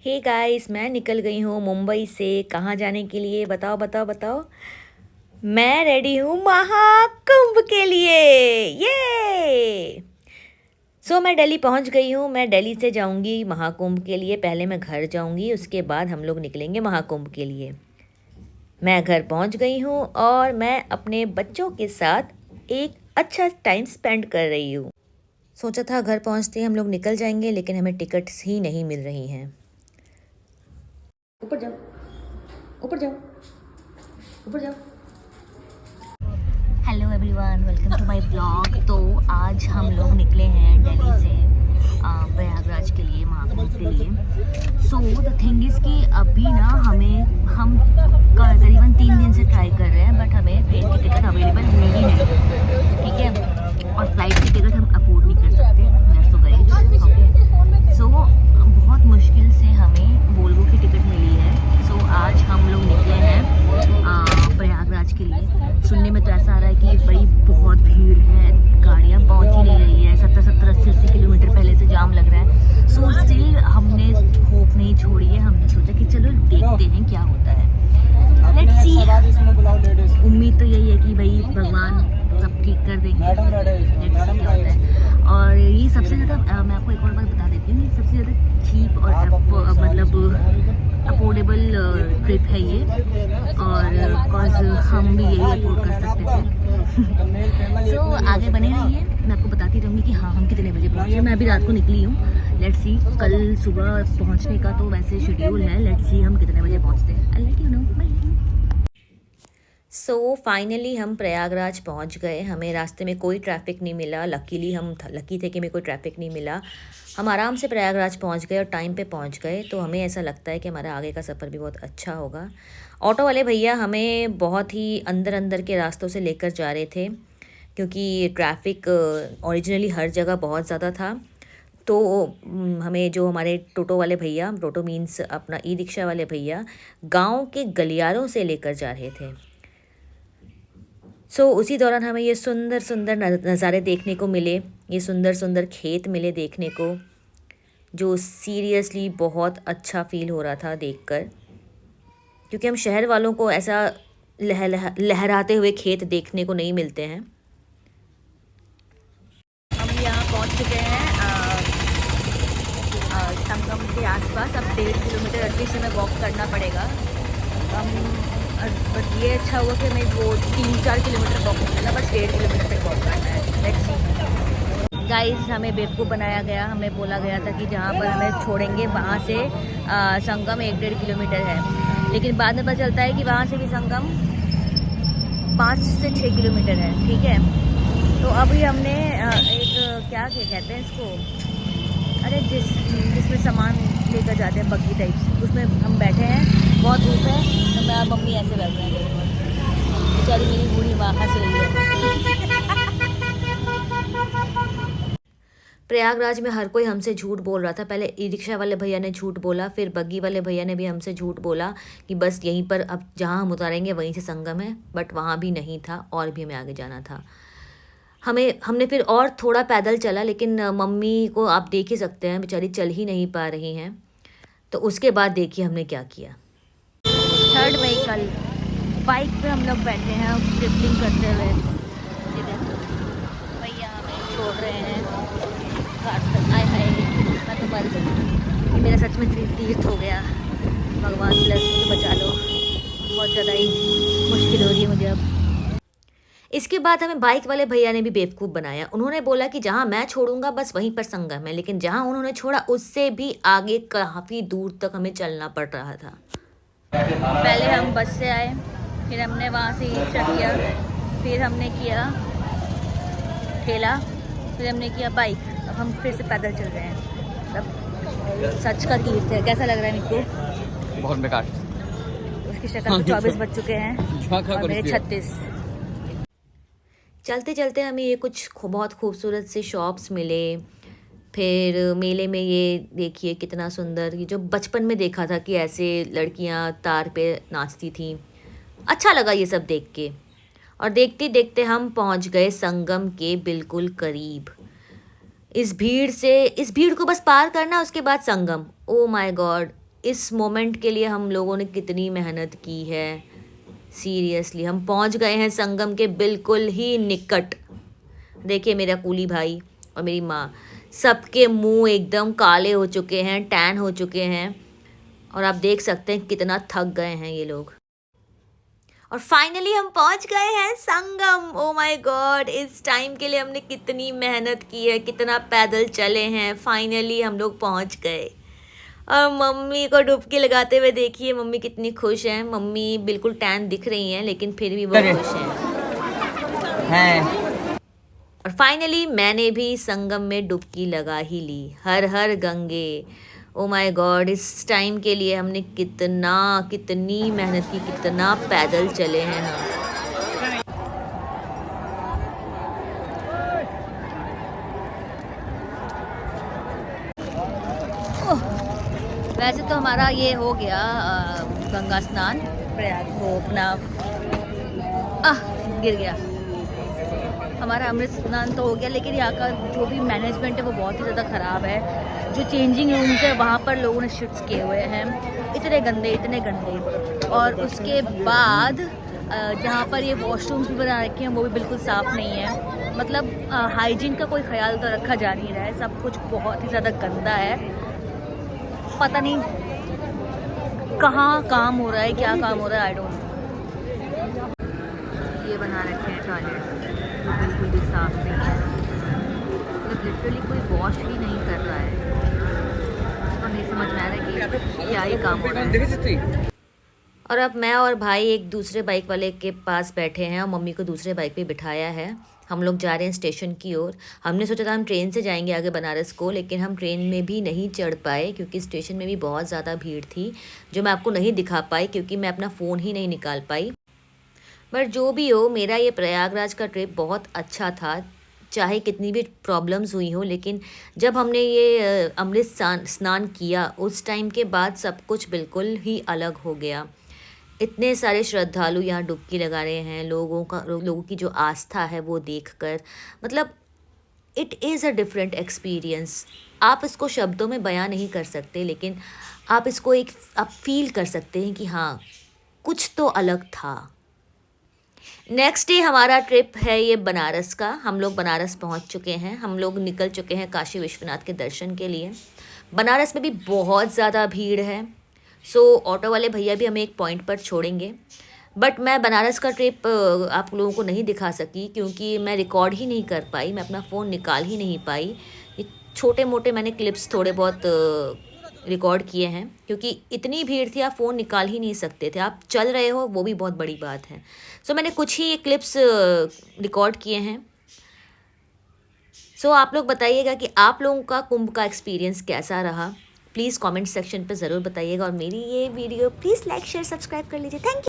Hey guys, मैं निकल गई हूँ मुंबई से। कहाँ जाने के लिए? बताओ बताओ बताओ। मैं रेडी हूँ महाकुंभ के लिए। ये मैं दिल्ली पहुँच गई हूँ। मैं दिल्ली से जाऊँगी महाकुंभ के लिए। पहले मैं घर जाऊँगी, उसके बाद हम लोग निकलेंगे महाकुंभ के लिए। मैं घर पहुँच गई हूँ और मैं अपने बच्चों के साथ एक अच्छा टाइम स्पेंड कर रही हूँ। सोचा था घर पहुँचते ही हम लोग निकल जाएंगे, लेकिन हमें टिकट्स ही नहीं मिल रही हैं। ऊपर जाओ, ऊपर जाओ, ऊपर जाओ। Hello everyone, welcome to my blog. तो आज हम लोग निकले हैं दिल्ली से प्रयागराज के लिए, महाकुंभ के लिए। सो द थिंग इज़ कि अभी ना हम करीबन 3 दिन से ट्राई कर रहे हैं, बट हमें ट्रेन की टिकट अवेलेबल है ही नहीं। ठीक है, और फ्लाइट की टिकट हम अफोर्ड नहीं कर सकते। वी आर सो गरीब। ओके, सो बहुत मुश्किल से हमें वोल्वो की टिकट मिली है। सो आज हम लोग निकले हैं प्रयागराज के लिए। सुनने में तो ऐसा आ रहा है कि बड़ी बहुत भीड़ है, गाड़ियाँ पहुँच ही नहीं रही है। 70-70, 80-80 किलोमीटर पहले से जाम लग रहा है। सो स्टिल हमने होप नहीं छोड़ी है। हमने सोचा कि चलो देखते हैं क्या होता है। Let's see. उम्मीद तो यही है कि भाई भगवान सब ठीक कर देंगे। लेट्स सी क्या होता है। और ये सबसे ज़्यादा मैं आपको एक और बात बता देती हूँ, ये सबसे ज़्यादा चीप और मतलब अफोर्डेबल ट्रिप है ये। और कॉज हम भी यही अफोर्ड कर सकते थे। सो आगे बने रहिए, मैं आपको बताती रहूँगी कि हाँ हम कितने बजे पहुँचे। मैं अभी रात को निकली हूँ। लेट्स सी, कल सुबह पहुँचने का तो वैसे शेड्यूल है। लेट्स सी हम कितने बजे पहुँचते हैं। I let you know. Bye. So finally हम प्रयागराज पहुंच गए। हमें रास्ते में कोई ट्रैफिक नहीं मिला। लकीली हम लकी थे कि हमें कोई ट्रैफिक नहीं मिला। हम आराम से प्रयागराज पहुंच गए और टाइम पे पहुंच गए। तो हमें ऐसा लगता है कि हमारा आगे का सफ़र भी बहुत अच्छा होगा। ऑटो वाले भैया हमें बहुत ही अंदर अंदर के रास्तों से लेकर जा रहे थे, क्योंकि ट्रैफिक ओरिजिनली हर जगह बहुत ज़्यादा था। तो हमें जो हमारे टोटो वाले भैया, टोटो मीन्स अपना ई रिक्शा वाले भैया, गाँव के गलियारों से लेकर जा रहे थे। उसी दौरान हमें ये सुंदर सुंदर नज़ारे देखने को मिले। ये सुंदर सुंदर खेत मिले देखने को, जो सीरियसली बहुत अच्छा फील हो रहा था देखकर, क्योंकि हम शहर वालों को ऐसा लहराते हुए खेत देखने को नहीं मिलते हैं। हम यहाँ पहुँच चुके हैं संगम के आसपास। अब 1.5 किलोमीटर एटलीस्ट हमें वॉक करना पड़ेगा। बट ये अच्छा हुआ कि हमें वो 3-4 किलोमीटर वॉक नहीं करना, बस 1.5 किलोमीटर तक वॉक करना है। Let's see. गाइस, हमें बेवकूफ़ बनाया गया। हमें बोला गया था कि जहाँ पर हमें छोड़ेंगे वहाँ से संगम 1-1.5 किलोमीटर है, लेकिन बाद में पता चलता है कि वहाँ से भी संगम 5 से 6 किलोमीटर है। ठीक है, तो अभी हमने एक क्या कहते हैं इसको, अरे जिसमें सामान लेकर जाते हैं, बग्गी टाइप्स, उसमें हम बैठे हैं। बहुत धूप है, तो मैं और मम्मी ऐसे बैठ रहे हैं। बेचारी मेरी बूढ़ी माँ हंस रही है। प्रयागराज में हर कोई हमसे झूठ बोल रहा था। पहले ई रिक्शा वाले भैया ने झूठ बोला, फिर बग्गी वाले भैया ने भी हमसे झूठ बोला कि बस यहीं पर, अब जहाँ हम उतारेंगे वहीं से संगम है। बट वहाँ भी नहीं था, और भी हमें आगे जाना था। हमने फिर और थोड़ा पैदल चला, लेकिन मम्मी को आप देख ही सकते हैं, बेचारी चल ही नहीं पा रही हैं। तो उसके बाद देखिए हमने क्या किया। थर्ड व्हीकल, बाइक पे हम लोग बैठे हैं ट्रिपलिंग करते हुए। ये देखो भैया हमें छोड़ रहे हैं। आय हाय, मैं तो मर गई। ये मेरा सच में तीर्थ हो गया। भगवान प्लस मुझे बचा लो, बहुत ज़्यादा ही मुश्किल हो रही है मुझे अब। इसके बाद हमें बाइक वाले भैया ने भी बेवकूफ़ बनाया। उन्होंने बोला कि जहाँ मैं छोड़ूंगा बस वहीं पर संगम है, लेकिन जहाँ उन्होंने छोड़ा उससे भी आगे काफ़ी दूर तक हमें चलना पड़ रहा था। पहले हम बस से आए, फिर हमने वहाँ से ई रिक्शा किया, फिर हमने किया ठेला, फिर हमने किया बाइक। अब हम फिर से पैदल चल रहे हैं। मतलब सच का तीर्थ है। कैसा लग रहा है निक्कू? बहुत बेकार। उसकी शक्ल पे 24 बज चुके हैं और मेरे 36। चलते चलते हमें ये कुछ बहुत खूबसूरत से शॉप्स मिले। फिर मेले में ये देखिए कितना सुंदर, ये जो बचपन में देखा था कि ऐसे लड़कियां तार पे नाचती थीं। अच्छा लगा ये सब देख के। और देखते देखते हम पहुंच गए संगम के बिल्कुल करीब। इस भीड़ को बस पार करना, उसके बाद संगम। ओ माय गॉड, इस मोमेंट के लिए हम लोगों ने कितनी मेहनत की है। सीरियसली हम पहुंच गए हैं संगम के बिल्कुल ही निकट। देखिए मेरा कूली भाई और मेरी माँ, सबके मुंह एकदम काले हो चुके हैं, टैन हो चुके हैं, और आप देख सकते हैं कितना थक गए हैं ये लोग। और फाइनली हम पहुंच गए हैं संगम। ओ माय गॉड, इस टाइम के लिए हमने कितनी मेहनत की है, कितना पैदल चले हैं, फाइनली हम लोग पहुंच गए। और मम्मी को डुबकी लगाते हुए देखिए, मम्मी कितनी खुश हैं। मम्मी बिल्कुल टैन दिख रही हैं लेकिन फिर भी वो खुश हैं। और फाइनली मैंने भी संगम में डुबकी लगा ही ली। हर हर गंगे। ओ माय गॉड, इस टाइम के लिए हमने कितनी मेहनत की, कितना पैदल चले हैं हम। वैसे तो हमारा ये हो गया गंगा स्नान, प्रयाग वो अपना गिर गया, हमारा अमृत स्नान तो हो गया, लेकिन यहाँ का जो भी मैनेजमेंट है वो बहुत ही ज़्यादा ख़राब है। जो चेंजिंग रूम्स है वहाँ पर लोगों ने शिफ्ट्स किए हुए हैं, इतने गंदे। और उसके बाद जहाँ पर ये वॉशरूम्स भी बना रखे हैं वो भी बिल्कुल साफ़ नहीं है। मतलब हाइजीन का कोई ख्याल तो रखा जा नहीं रहा है, सब कुछ बहुत ही ज़्यादा गंदा है। पता नहीं कहाँ काम हो रहा है, क्या काम हो रहा है, आई डोंट नो। ये बना रखे हैं टॉयलेट, बिल्कुल भी साफ नहीं है, मतलब लिटरली कोई वॉश भी नहीं कर रहा है। तो नहीं समझ में आ रहा है कि क्या ही काम हो रहा है। और अब मैं और भाई एक दूसरे बाइक वाले के पास बैठे हैं और मम्मी को दूसरे बाइक पे बिठाया है। हम लोग जा रहे हैं स्टेशन की ओर। हमने सोचा था हम ट्रेन से जाएंगे आगे बनारस को, लेकिन हम ट्रेन में भी नहीं चढ़ पाए क्योंकि स्टेशन में भी बहुत ज़्यादा भीड़ थी, जो मैं आपको नहीं दिखा पाई क्योंकि मैं अपना फ़ोन ही नहीं निकाल पाई। पर जो भी हो, मेरा ये प्रयागराज का ट्रिप बहुत अच्छा था, चाहे कितनी भी प्रॉब्लम्स हुई हो, लेकिन जब हमने ये अमृत स्नान किया उस टाइम के बाद सब कुछ बिल्कुल ही अलग हो गया। इतने सारे श्रद्धालु यहाँ डुबकी लगा रहे हैं, लोगों की जो आस्था है वो देखकर, मतलब it is a different experience. आप इसको शब्दों में बयां नहीं कर सकते, लेकिन आप इसको आप फील कर सकते हैं कि हाँ कुछ तो अलग था। नेक्स्ट डे हमारा ट्रिप है ये बनारस का। हम लोग बनारस पहुंच चुके हैं, हम लोग निकल चुके हैं काशी विश्वनाथ के दर्शन के लिए। बनारस में भी बहुत ज़्यादा भीड़ है, सो ऑटो वाले भैया भी हमें एक पॉइंट पर छोड़ेंगे। बट मैं बनारस का ट्रिप आप लोगों को नहीं दिखा सकी क्योंकि मैं रिकॉर्ड ही नहीं कर पाई, मैं अपना फ़ोन निकाल ही नहीं पाई। ये छोटे मोटे मैंने क्लिप्स थोड़े बहुत रिकॉर्ड किए हैं क्योंकि इतनी भीड़ थी, आप फ़ोन निकाल ही नहीं सकते थे, आप चल रहे हो वो भी बहुत बड़ी बात है। सो मैंने कुछ ही क्लिप्स रिकॉर्ड किए हैं। सो आप लोग बताइएगा कि आप लोगों का कुंभ का एक्सपीरियंस कैसा रहा, प्लीज़ कमेंट सेक्शन पे ज़रूर बताइएगा। और मेरी ये video please like share subscribe कर लीजिए। Thank you.